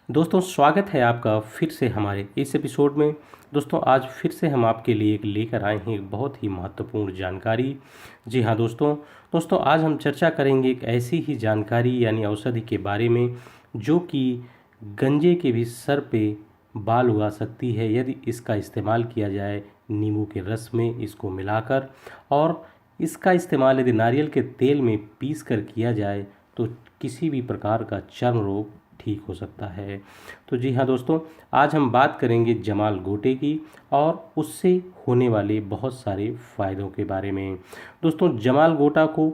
दोस्तों स्वागत है आपका फिर से हमारे इस एपिसोड में। दोस्तों आज फिर से हम आपके लिए एक लेकर आए हैं एक बहुत ही महत्वपूर्ण जानकारी। जी हाँ दोस्तों आज हम चर्चा करेंगे एक ऐसी ही जानकारी यानी औषधि के बारे में जो कि गंजे के भी सर पे बाल उगा सकती है यदि इसका इस्तेमाल किया जाए नींबू के रस में इसको मिलाकर। और इसका इस्तेमाल यदि नारियल के तेल में पीस कर किया जाए तो किसी भी प्रकार का चर्म रोग ठीक हो सकता है। तो जी हाँ दोस्तों, आज हम बात करेंगे जमाल गोटे की और उससे होने वाले बहुत सारे फ़ायदों के बारे में। दोस्तों जमाल गोटा को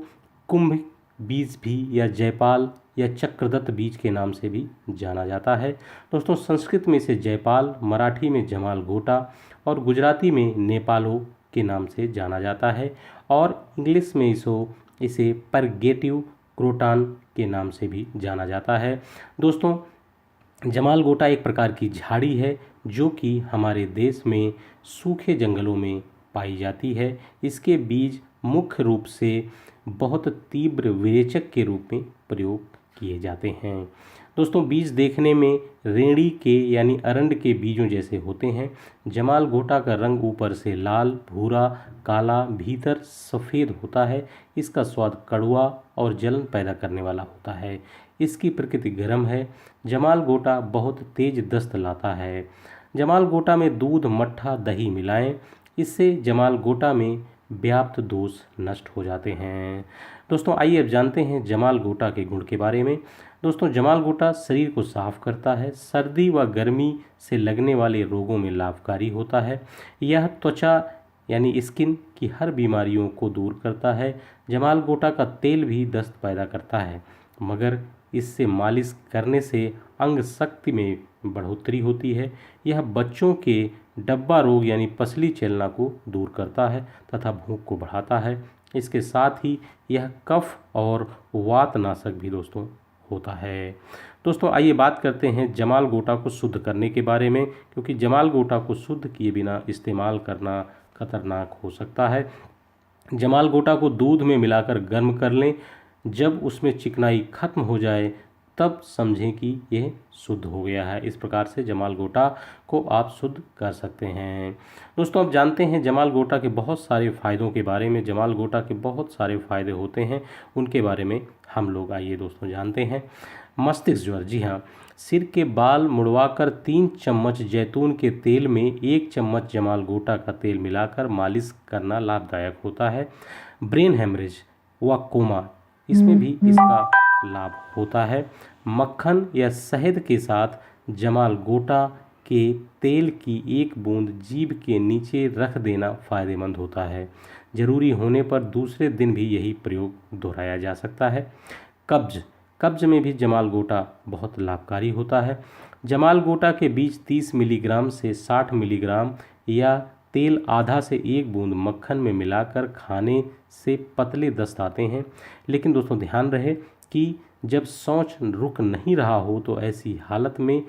कुंभ बीज भी या जयपाल या चक्रदत्त बीज के नाम से भी जाना जाता है। दोस्तों संस्कृत में इसे जयपाल, मराठी में जमाल गोटा और गुजराती में नेपालो के नाम से जाना जाता है और इंग्लिश में इसे परगेटिव क्रोटान के नाम से भी जाना जाता है। दोस्तों जमाल गोटा एक प्रकार की झाड़ी है जो कि हमारे देश में सूखे जंगलों में पाई जाती है। इसके बीज मुख्य रूप से बहुत तीव्र विरेचक के रूप में प्रयोग किए जाते हैं। दोस्तों बीज देखने में रेंडी के यानी अरंड के बीजों जैसे होते हैं। जमाल गोटा का रंग ऊपर से लाल, भूरा, काला, भीतर सफ़ेद होता है। इसका स्वाद कड़वा और जलन पैदा करने वाला होता है। इसकी प्रकृति गर्म है। जमाल गोटा बहुत तेज दस्त लाता है। जमाल गोटा में दूध, मट्ठा, दही मिलाएं। इससे जमाल गोटा में व्याप्त दोष नष्ट हो जाते हैं। दोस्तों आइए अब जानते हैं जमाल गोटा के गुण के बारे में। दोस्तों जमाल गोटा शरीर को साफ करता है, सर्दी व गर्मी से लगने वाले रोगों में लाभकारी होता है। यह त्वचा यानी स्किन की हर बीमारियों को दूर करता है। जमाल गोटा का तेल भी दस्त पैदा करता है मगर इससे मालिश करने से अंग शक्ति में बढ़ोतरी होती है। यह बच्चों के डब्बा रोग यानी पसली चलना को दूर करता है तथा भूख को बढ़ाता है। इसके साथ ही यह कफ और वातनाशक भी दोस्तों होता है। दोस्तों आइए बात करते हैं जमाल गोटा को शुद्ध करने के बारे में, क्योंकि जमाल गोटा को शुद्ध किए बिना इस्तेमाल करना खतरनाक हो सकता है। जमाल गोटा को दूध में मिलाकर गर्म कर लें। जब उसमें चिकनाई खत्म हो जाए तब समझें कि यह शुद्ध हो गया है। इस प्रकार से जमाल गोटा को आप शुद्ध कर सकते हैं। दोस्तों अब जानते हैं जमाल गोटा के बहुत सारे फ़ायदों के बारे में। जमाल गोटा के बहुत सारे फ़ायदे होते हैं, उनके बारे में हम लोग आइए दोस्तों जानते हैं। मस्तिष्क ज्वर, जी हाँ, सिर के बाल मुड़वाकर 3 चम्मच जैतून के तेल में 1 चम्मच जमाल गोटा का तेल मिलाकर मालिश करना लाभदायक होता है। ब्रेन हेमरेज व कोमा, इसमें भी इसका लाभ होता है। मक्खन या शहद के साथ जमाल गोटा के तेल की 1 बूंद जीभ के नीचे रख देना फ़ायदेमंद होता है। ज़रूरी होने पर दूसरे दिन भी यही प्रयोग दोहराया जा सकता है। कब्ज में भी जमाल गोटा बहुत लाभकारी होता है। जमाल गोटा के बीज 30 मिलीग्राम से 60 मिलीग्राम या तेल आधा से 1 बूंद मक्खन में मिलाकर खाने से पतले दस्त आते हैं। लेकिन दोस्तों ध्यान रहे कि जब शौच रुक नहीं रहा हो तो ऐसी हालत में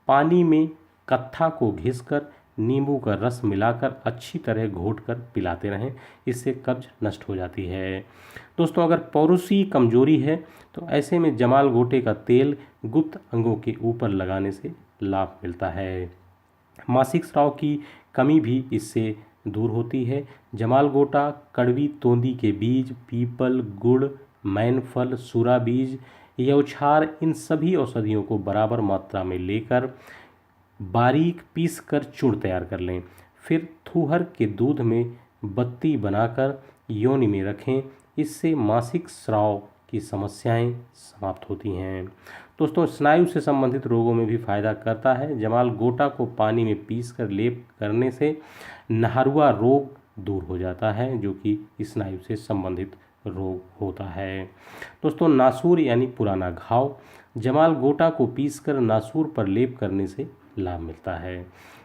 पानी में कत्था को घिसकर नींबू का रस मिलाकर अच्छी तरह घोटकर पिलाते रहें। इससे कब्ज नष्ट हो जाती है। दोस्तों अगर पौरुषी कमजोरी है तो ऐसे में जमाल गोटे का तेल गुप्त अंगों के ऊपर लगाने से लाभ मिलता है। मासिक स्राव की कमी भी इससे दूर होती है। जमाल गोटा, कड़वी तोंदी के बीज, पीपल, गुड़, मैनफल, सूरा बीज, यौछार, इन सभी औषधियों को बराबर मात्रा में लेकर बारीक पीस कर चूर्ण तैयार कर लें। फिर थूहर के दूध में बत्ती बनाकर योनि में रखें। इससे मासिक स्राव की समस्याएं समाप्त होती हैं। दोस्तों स्नायु से संबंधित रोगों में भी फ़ायदा करता है। जमाल गोटा को पानी में पीसकर लेप करने से नहरुआ रोग दूर हो जाता है जो कि स्नायु से संबंधित रोग होता है। दोस्तों नासूर यानी पुराना घाव, जमाल गोटा को पीसकर नासूर पर लेप करने से लाभ मिलता है।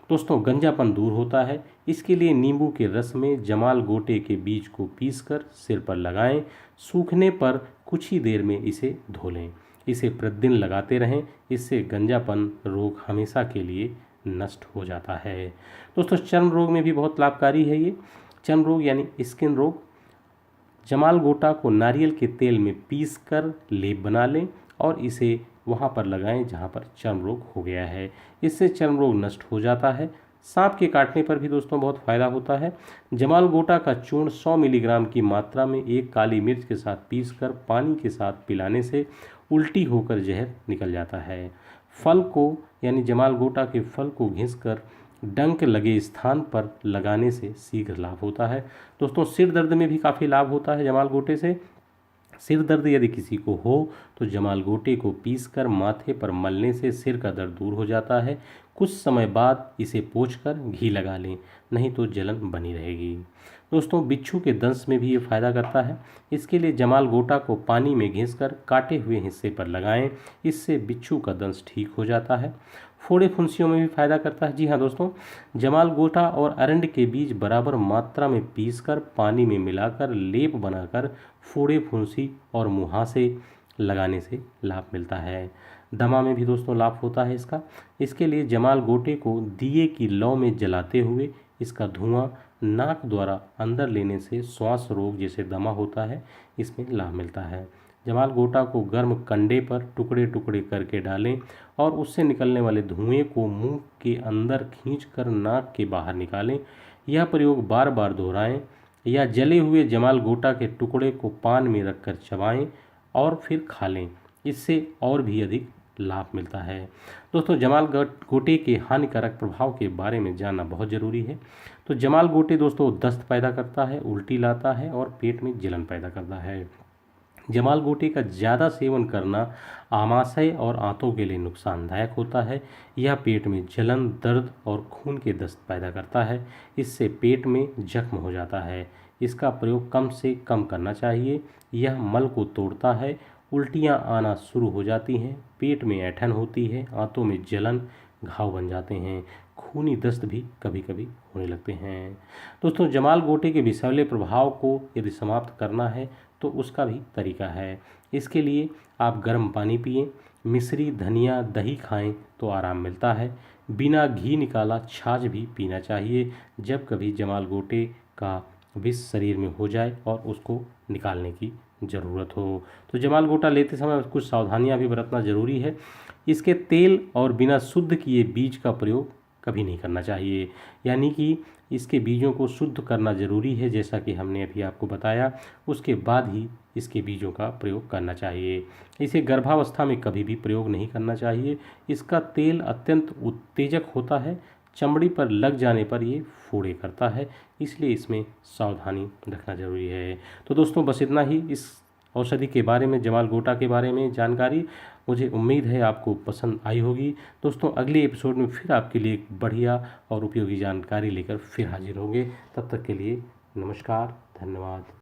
दोस्तों गंजापन दूर होता है। इसके लिए नींबू के रस में जमाल गोटे के बीज को पीसकर सिर पर लगाएं। सूखने पर कुछ ही देर में इसे धो लें। इसे प्रतिदिन लगाते रहें। इससे गंजापन रोग हमेशा के लिए नष्ट हो जाता है। दोस्तों चर्म रोग में भी बहुत लाभकारी है ये। चर्म रोग यानी स्किन रोग, जमाल गोटा को नारियल के तेल में पीसकर लेप बना लें और इसे वहाँ पर लगाएं जहाँ पर चर्म रोग हो गया है। इससे चर्म रोग नष्ट हो जाता है। सांप के काटने पर भी दोस्तों बहुत फ़ायदा होता है। जमाल गोटा का चूर्ण 100 मिलीग्राम की मात्रा में एक काली मिर्च के साथ पीसकर पानी के साथ पिलाने से उल्टी होकर जहर निकल जाता है। फल को यानी जमाल गोटा के फल को घिसकर डंक लगे स्थान पर लगाने से शीघ्र लाभ होता है। दोस्तों सिर दर्द में भी काफ़ी लाभ होता है जमाल गोटे से। सिर दर्द यदि किसी को हो तो जमाल गोटे को पीसकर माथे पर मलने से सिर का दर्द दूर हो जाता है। कुछ समय बाद इसे पोंछकर घी लगा लें, नहीं तो जलन बनी रहेगी। दोस्तों बिच्छू के दंश में भी ये फायदा करता है। इसके लिए जमाल गोटा को पानी में घिसकर काटे हुए हिस्से पर लगाएं, इससे बिच्छू का दंश ठीक हो जाता है। फोड़े फुंसियों में भी फायदा करता है। जी हाँ दोस्तों, जमाल गोटा और अरंड के बीज बराबर मात्रा में पीसकर पानी में मिलाकर लेप बनाकर फोड़े फुंसी और मुहासे लगाने से लाभ मिलता है। दमा में भी दोस्तों लाभ होता है इसका। इसके लिए जमाल गोटे को दिए की लौ में जलाते हुए इसका धुआं नाक द्वारा अंदर लेने से श्वास रोग जैसे दमा होता है, इसमें लाभ मिलता है। जमाल गोटा को गर्म कंडे पर टुकड़े टुकड़े करके डालें और उससे निकलने वाले धुएं को मुंह के अंदर खींचकर नाक के बाहर निकालें। यह प्रयोग बार बार दोहराएं या जले हुए जमाल गोटा के टुकड़े को पान में रखकर चबाएं और फिर खा लें, इससे और भी अधिक लाभ मिलता है। दोस्तों जमाल गोटे के हानिकारक प्रभाव के बारे में जानना बहुत ज़रूरी है। तो जमाल गोटे दोस्तों दस्त पैदा करता है, उल्टी लाता है और पेट में जलन पैदा करता है। जमाल गोटे का ज़्यादा सेवन करना आमाशय और आंतों के लिए नुकसानदायक होता है। यह पेट में जलन, दर्द और खून के दस्त पैदा करता है। इससे पेट में जख्म हो जाता है। इसका प्रयोग कम से कम करना चाहिए। यह मल को तोड़ता है, उल्टियाँ आना शुरू हो जाती हैं, पेट में ऐंठन होती है, आंतों में जलन, घाव बन जाते हैं, खूनी दस्त भी कभी कभी होने लगते हैं। दोस्तों जमाल गोटे के विषैले प्रभाव को यदि समाप्त करना है तो उसका भी तरीका है। इसके लिए आप गर्म पानी पिएं, मिश्री, धनिया, दही खाएं तो आराम मिलता है। बिना घी निकाला छाछ भी पीना चाहिए जब कभी जमाल गोटे का विष शरीर में हो जाए और उसको निकालने की ज़रूरत हो। तो जमाल गोटा लेते समय कुछ सावधानियां भी बरतना ज़रूरी है। इसके तेल और बिना शुद्ध किए बीज का प्रयोग कभी नहीं करना चाहिए, यानी कि इसके बीजों को शुद्ध करना ज़रूरी है, जैसा कि हमने अभी आपको बताया। उसके बाद ही इसके बीजों का प्रयोग करना चाहिए। इसे गर्भावस्था में कभी भी प्रयोग नहीं करना चाहिए। इसका तेल अत्यंत उत्तेजक होता है, चमड़ी पर लग जाने पर ये फोड़े करता है, इसलिए इसमें सावधानी रखना जरूरी है। तो दोस्तों बस इतना ही इस औषधि के बारे में, जमाल गोटा के बारे में जानकारी। मुझे उम्मीद है आपको पसंद आई होगी। दोस्तों अगले एपिसोड में फिर आपके लिए एक बढ़िया और उपयोगी जानकारी लेकर फिर हाजिर होंगे। तब तक के लिए नमस्कार, धन्यवाद।